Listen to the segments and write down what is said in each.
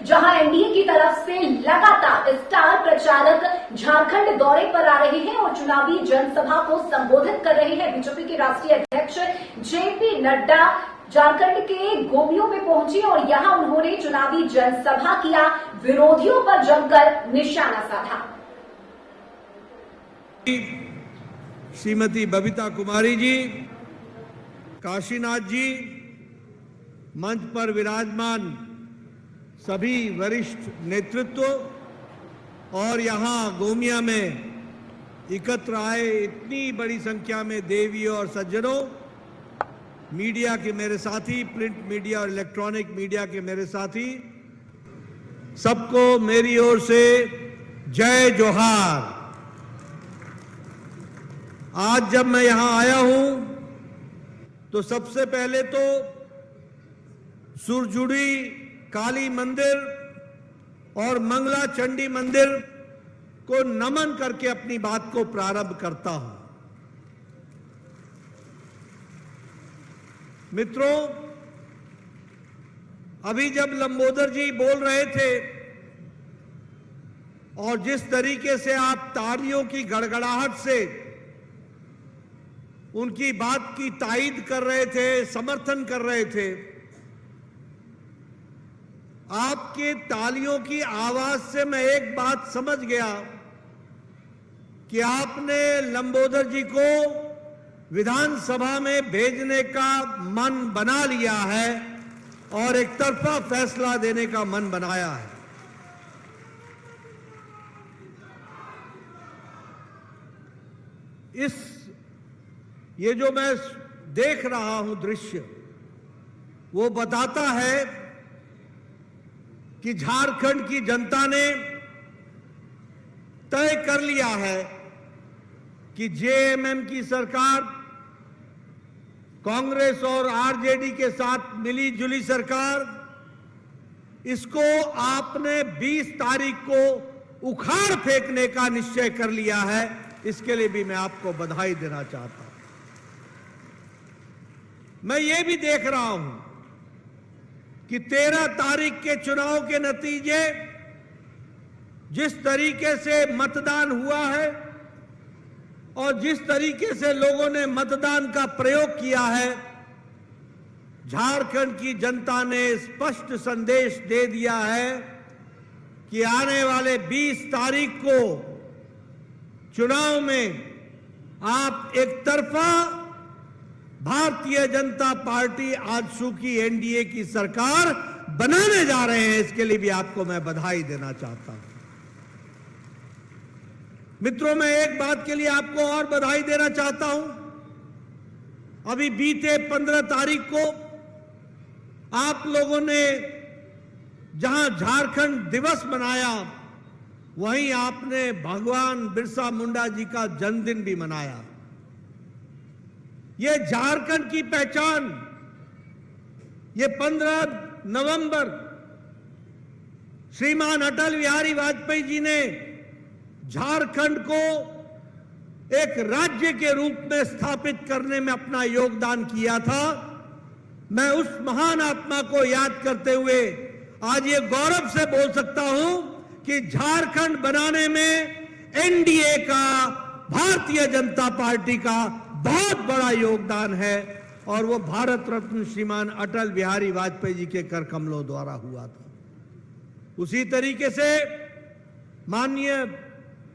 जहां एनडीए की तरफ से लगातार स्टार प्रचारक झारखंड दौरे पर आ रहे हैं और चुनावी जनसभा को संबोधित कर रहे हैं। बीजेपी के राष्ट्रीय अध्यक्ष जेपी नड्डा झारखंड के गोमियों में पहुंचे और यहां उन्होंने चुनावी जनसभा किया, विरोधियों पर जमकर निशाना साधा। श्रीमती बबीता कुमारी जी, काशीनाथ जी, मंच पर विराजमान सभी वरिष्ठ नेतृत्व और यहां गोमिया में एकत्र आए इतनी बड़ी संख्या में देवियों और सज्जनों, मीडिया के मेरे साथी, प्रिंट मीडिया और इलेक्ट्रॉनिक मीडिया के मेरे साथी, सबको मेरी ओर से जय जोहार। आज जब मैं यहां आया हूं तो सबसे पहले तो सुरजुड़ी काली मंदिर और मंगला चंडी मंदिर को नमन करके अपनी बात को प्रारंभ करता हूं। मित्रों, अभी जब लंबोदर जी बोल रहे थे और जिस तरीके से आप तालियों की गड़गड़ाहट से उनकी बात की तायीद कर रहे थे, समर्थन कर रहे थे, आपके तालियों की आवाज से मैं एक बात समझ गया कि आपने लंबोदर जी को विधानसभा में भेजने का मन बना लिया है और एक तरफा फैसला देने का मन बनाया है। ये जो मैं देख रहा हूं दृश्य, वो बताता है कि झारखंड की जनता ने तय कर लिया है कि जेएमएम की सरकार, कांग्रेस और आरजेडी के साथ मिली जुली सरकार, इसको आपने 20 तारीख को उखाड़ फेंकने का निश्चय कर लिया है। इसके लिए भी मैं आपको बधाई देना चाहता हूं। मैं ये भी देख रहा हूं कि 13 तारीख के चुनाव के नतीजे जिस तरीके से मतदान हुआ है और जिस तरीके से लोगों ने मतदान का प्रयोग किया है, झारखंड की जनता ने स्पष्ट संदेश दे दिया है कि आने वाले 20 तारीख को चुनाव में आप एक तरफा भारतीय जनता पार्टी आजसू की एनडीए की सरकार बनाने जा रहे हैं। इसके लिए भी आपको मैं बधाई देना चाहता हूं। मित्रों, मैं एक बात के लिए आपको और बधाई देना चाहता हूं। अभी बीते 15 तारीख को आप लोगों ने जहां झारखंड दिवस मनाया, वहीं आपने भगवान बिरसा मुंडा जी का जन्मदिन भी मनाया। ये झारखंड की पहचान, ये 15 नवंबर श्रीमान अटल बिहारी वाजपेयी जी ने झारखंड को एक राज्य के रूप में स्थापित करने में अपना योगदान किया था। मैं उस महान आत्मा को याद करते हुए आज ये गौरव से बोल सकता हूं कि झारखंड बनाने में एनडीए का, भारतीय जनता पार्टी का बहुत बड़ा योगदान है और वो भारत रत्न श्रीमान अटल बिहारी वाजपेयी जी के कर कमलों द्वारा हुआ था। उसी तरीके से माननीय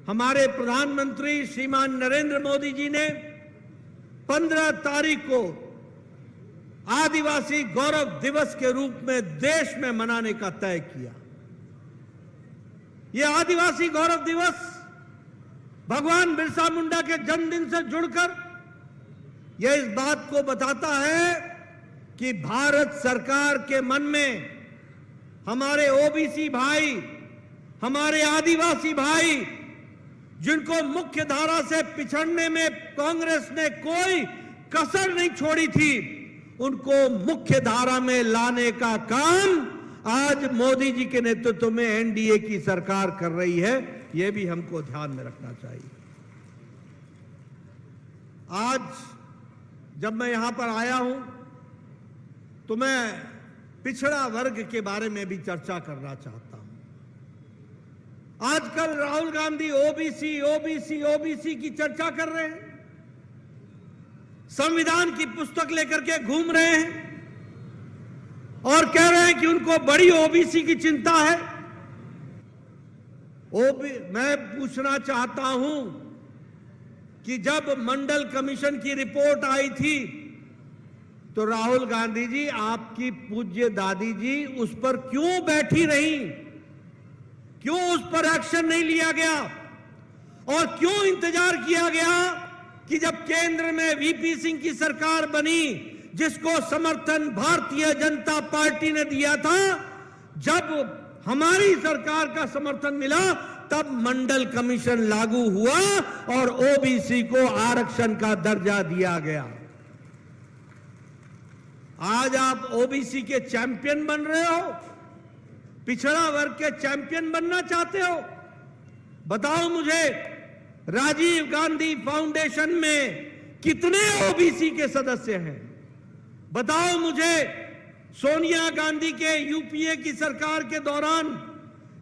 हमारे प्रधानमंत्री श्रीमान नरेंद्र मोदी जी ने 15 तारीख को आदिवासी गौरव दिवस के रूप में देश में मनाने का तय किया। यह आदिवासी गौरव दिवस भगवान बिरसा मुंडा के जन्मदिन से जुड़कर यह इस बात को बताता है कि भारत सरकार के मन में हमारे ओबीसी भाई, हमारे आदिवासी भाई, जिनको मुख्य धारा से पिछड़ने में कांग्रेस ने कोई कसर नहीं छोड़ी थी, उनको मुख्य धारा में लाने का काम आज मोदी जी के नेतृत्व में एनडीए की सरकार कर रही है। यह भी हमको ध्यान में रखना चाहिए। आज जब मैं यहां पर आया हूं तो मैं पिछड़ा वर्ग के बारे में भी चर्चा करना चाहता हूं। आजकल Rahul Gandhi OBC OBC OBC की चर्चा कर रहे हैं, संविधान की पुस्तक लेकर के घूम रहे हैं और कह रहे हैं कि उनको बड़ी ओबीसी की चिंता है। मैं पूछना चाहता हूं कि जब मंडल कमीशन की रिपोर्ट आई थी तो राहुल गांधी जी, आपकी पूज्य दादी जी उस पर क्यों बैठी रही? क्यों उस पर एक्शन नहीं लिया गया? और क्यों इंतजार किया गया कि जब केंद्र में वीपी सिंह की सरकार बनी, जिसको समर्थन भारतीय जनता पार्टी ने दिया था, जब हमारी सरकार का समर्थन मिला तब मंडल कमीशन लागू हुआ और ओबीसी को आरक्षण का दर्जा दिया गया। आज आप ओबीसी के चैंपियन बन रहे हो, पिछड़ा वर्ग के चैंपियन बनना चाहते हो। बताओ मुझे, राजीव गांधी फाउंडेशन में कितने ओबीसी के सदस्य हैं? बताओ मुझे, सोनिया गांधी के यूपीए की सरकार के दौरान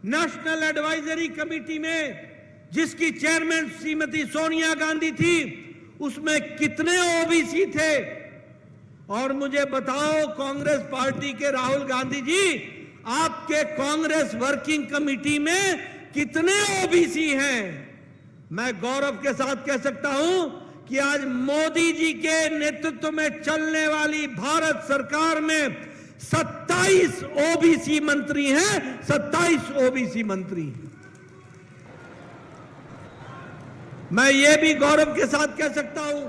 नेशनल एडवाइजरी कमेटी में जिसकी चेयरमैन श्रीमती सोनिया गांधी थी, उसमें कितने ओबीसी थे? और मुझे बताओ, कांग्रेस पार्टी के राहुल गांधी जी, आपके कांग्रेस वर्किंग कमेटी में कितने ओबीसी हैं? मैं गौरव के साथ कह सकता हूं कि आज मोदी जी के नेतृत्व में चलने वाली भारत सरकार में 27 ओबीसी मंत्री हैं, 27 ओबीसी मंत्री। मैं ये भी गौरव के साथ कह सकता हूं